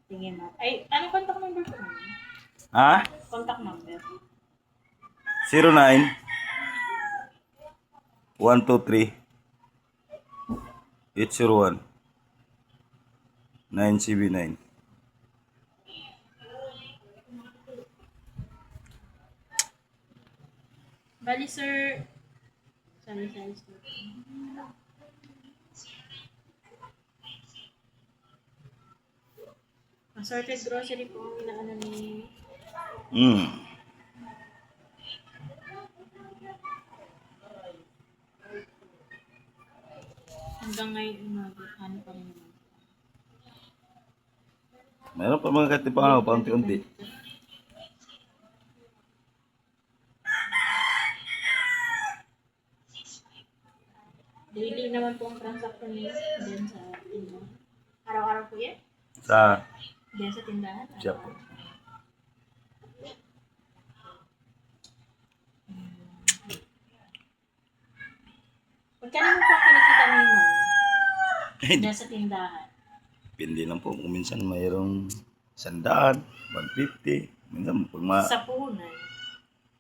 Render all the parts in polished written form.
Tingin mo. Ay, ano contact number ko naman? Ha? Contact number. 09 123 801 979. Bali, sir. Sorry. Assorted grocery po ang inaano ni... Hanggang ngayon, ano pa rin naman. Meron pa mga katipangaw, paunti-unti. Daily naman po ang transaction niya dyan sa tindahan. Araw-araw po yan? Sa Dyan sa tindahan? siya po. Pagkano mo po ang kinikita mo naman? Dyan sa tindahan? Pindi lang po. Kung minsan mayroong 100, 150. Minsan pag Sa puhunan?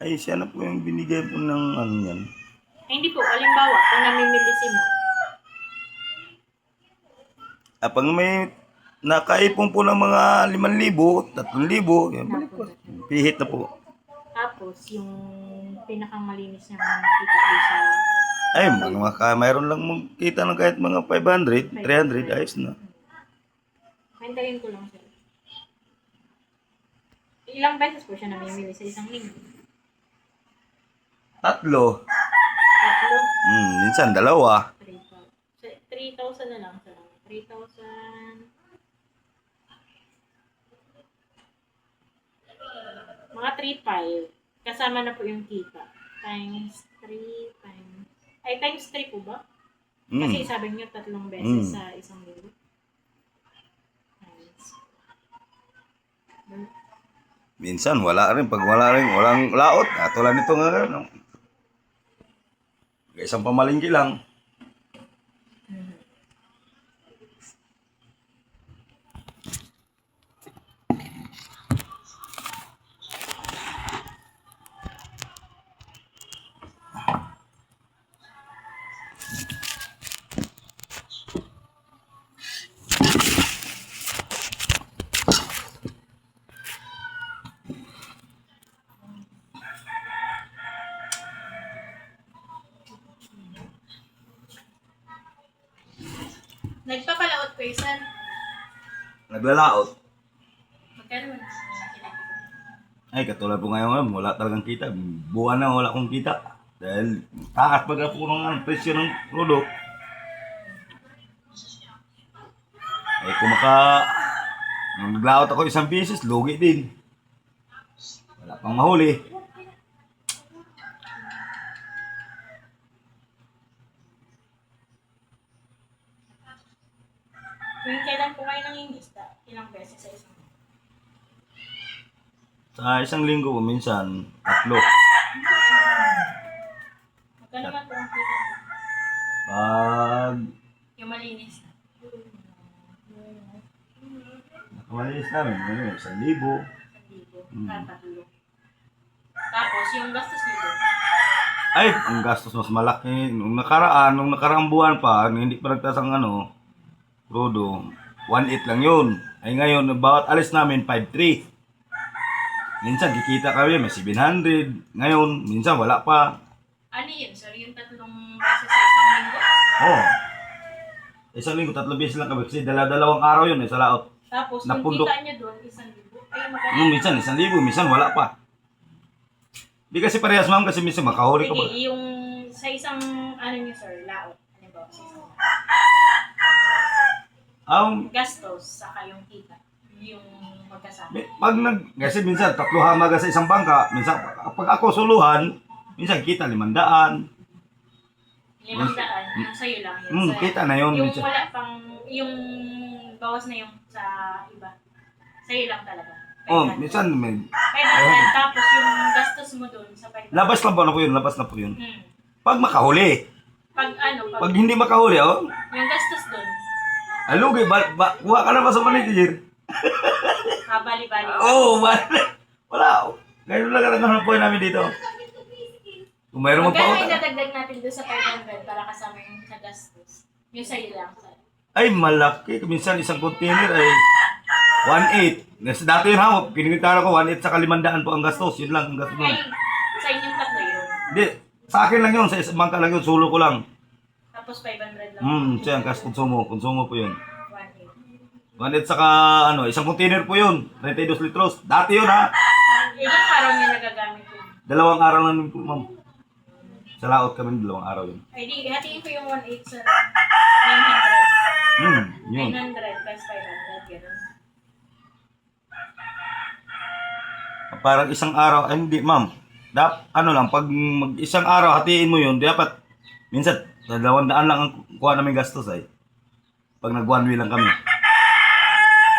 ay siya na po yung binigay po ng ano yan. Ay, hindi po. Alimbawa, kung namimili si mo. Pag may nakaipon po ng mga 5,000, 3,000, yan, balik po. Pihit na po. Tapos, yung pinakamalinis niyang kita doon sa... Ay, mayroon lang kita ng kahit mga 500, 300, ayos na. Hintayin ko lang, sir. Ilang beses po siya namimili sa isang linggo? 3. Tatlo? Minsan 2. 3,000 na lang, sir. 3,000... Mga 3,500. Kasama na po yung kita. Times 3 times... Ay, times 3 po ba? Kasi sabi niyo 3 beses sa isang linggo. Times. Minsan wala rin. Pag walang laot. Tulad nito nga. No? Isang pamalingki lang. Nagpapalaot ko sir. Naglalaot. Magkano mo na? Ay, katulad po ngayon, wala talagang kita. Buwan na wala akong kita. Dahil taas pag po ng presyo ng product. Ay, kung nung naglaot ako 1 beses, lugi din. Wala pang mahuli. Tuwing kailan po kayo nangingisda? Ilang beses sa isang linggo? Sa isang linggo po, minsan, 3. Magkano man po ang kita? Pag Yung malinis na. nakamalis namin, 1,000. 1,000. Katatlo. Tapos yung gastos nito. Ay, ang gastos mas malaki. Nung nakaraang buwan pa, hindi pa nagtaas ang Rodo, 1,800 lang yun. Ay ngayon, bawat alis namin, 5,300. Minsan, kikita kami, may 700. Ngayon, minsan, wala pa. Ano yun, sir? Yung 3 beses sa isang linggo? Oo. Isang linggo, 3 beses lang kami. Kasi dalawang araw yun, sa laot. Tapos, yung Napundok. kita niya doon, 1,000. Ay, magkano? Minsan, 1,000. Minsan, wala pa. Di kasi parehas, ma'am, kasi minsan makahuli ko pa. Sige, yung sa isang, ano niyo, sir, laot. Ano ba? Sa isang gastos, saka yung kita. Yung magkasama. Kasi minsan, 3 hamaga sa isang bangka. Minsan, pag ako suluhan, minsan kita 500. 500, yung sa'yo lang yun. Kita na yun. Yung Minsan. wala pang, yung bawas na yung sa iba. Sa'yo lang talaga. Minsan may... 500, tapos yung gastos mo doon sa 500. Labas na po yun. Pag makahuli. Pag hindi makahuli, yung gastos doon. lugi, kuha ka na ba sa manager? Bali-bali. Wala. Ganyan lang ang hanap buhay namin dito. Kung mayroon mo Magkano pa idadagdag natin doon sa 500 para kasama yung sa gastos? Yung sa'yo lang. ay malaki. Minsan isang container ay 1.8. Dati yun ha, pinigitara ko 1.8 sa 500 po ang gastos. Yun lang ang gastos Ay, nun. sa inyong tatlo yun. Hindi, sa akin lang yun. Sa isang bangka lang yun. Sulo ko lang. Tapos 500 lang. Siya ang konsumo. Konsumo po yun. 1.8. 1.8 saka isang container po yun. 32 litros. Dati yun ha. Ilang araw niya nagagamit yun? 2 araw lang yun po ma'am. Sa laot kami 2 araw yun. Ay, di, hatiin ko yung 1.8 sa 900. Yun. 900 plus 500, gano'n. Parang isang araw, ay hindi ma'am. Ano lang, pag isang araw hatiin mo yun, dapat minsan 200 lang ang kuha namin gastos ay. Pag nag one way lang kami.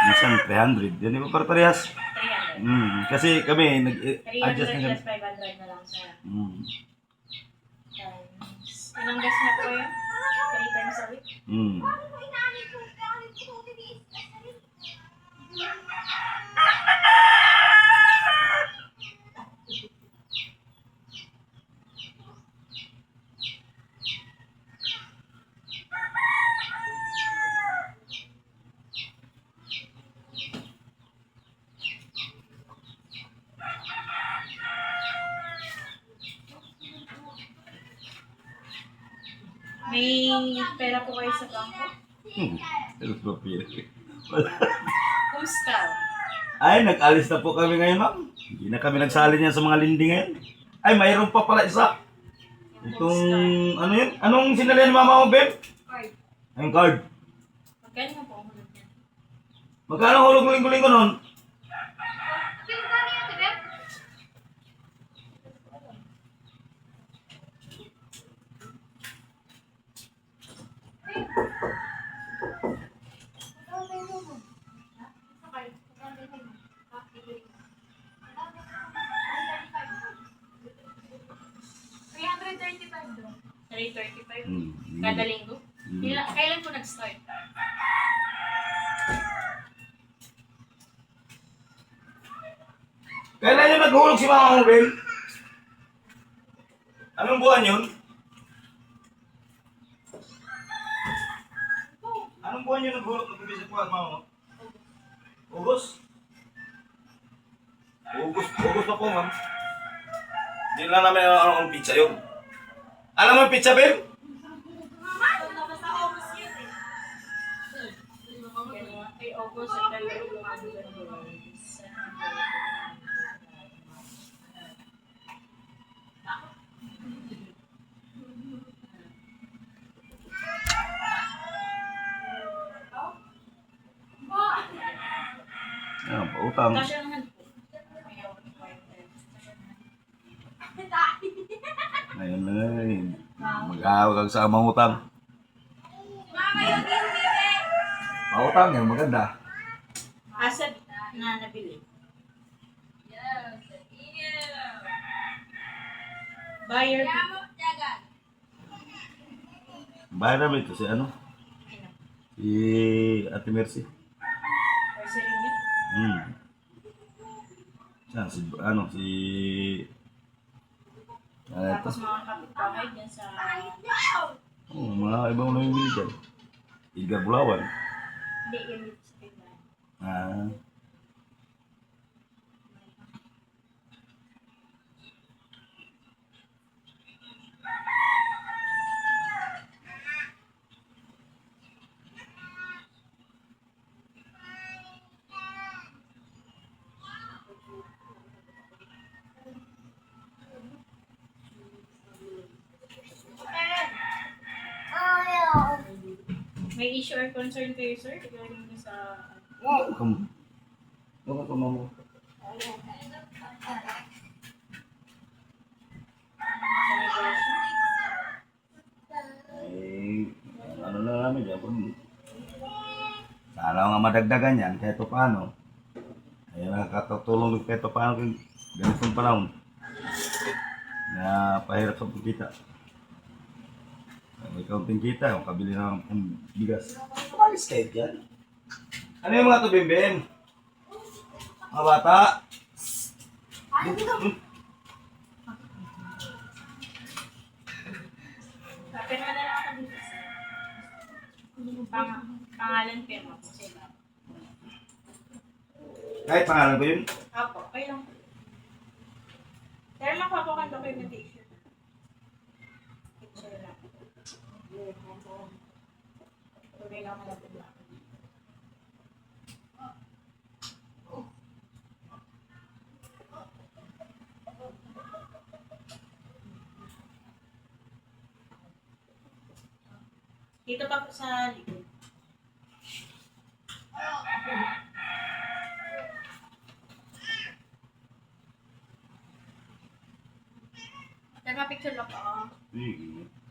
Minsan 300. Yan ba parehas? 300. Kasi kami nag-adjust 300 na kami. plus 500 na lang sa Mm. times. Ilang gas na po yun? 3 times a week? Mm. May pera po kayo sa bangko? Pero papel. Wala. Kumusta? Ay, nag-alis na po kami ngayon, ma'am. Hindi na kami nagsali niyan sa mga lindi ngayon. Ay, mayroon pa pala isa. Itong, ano yun? Anong sinalihan ni mama mo, Ben? Card. Ang card. Magkano mo po ang hulog niya? Magkano hulog ng linggo-linggo nun? Kada linggo? Kailan po nag-start? Kailan yun naghulog si mama mo, Ben? Anong buwan yun? Anong buwan yun naghulog nag-visit po at mama mo? August? August na po, ma'am. Hindi na namin ang pizza yun. Alam mo yung pizza, Ben? Kay August, September, Yan, pautang. Tasyahan po. Ngayon na ngayon. Mag-aawag sa amang utang. Pautang yan, maganda. Asset na nabili. Buyer. Bayad namin ito si ano? Si Ate Mercy. Kasi rin yun. Yan, ito. Tapos mga kapitbahay dyan sa... Mga ibang namimili dyan. Edgar Bulawan. Hindi, yun dito sa kaibahan. Ah. May issue or concern kayo, sir? Regarding dun sa... Kamu. Bakit ka mamo? sa negosyo? Ano na namin dyan. Sana nga madagdagan yan, kahit pa paano. Ay nakakatulong kahit pa paano kung ganitong panahon. Na pahirap sa pagkita. May kaunting kita, yung kabili ng bigas. Kapagis kahit yan. Ano yung mga to, Bimben? Mga bata. Pero na lang ako dito sa pangalan pero ako sa iba. Kahit pangalan ko yun. Apo, okay lang. Pero makuha ko documentation. Picture lang. Tuloy lang ako na. Dito pa po sa likod. Picture lang po. Sige.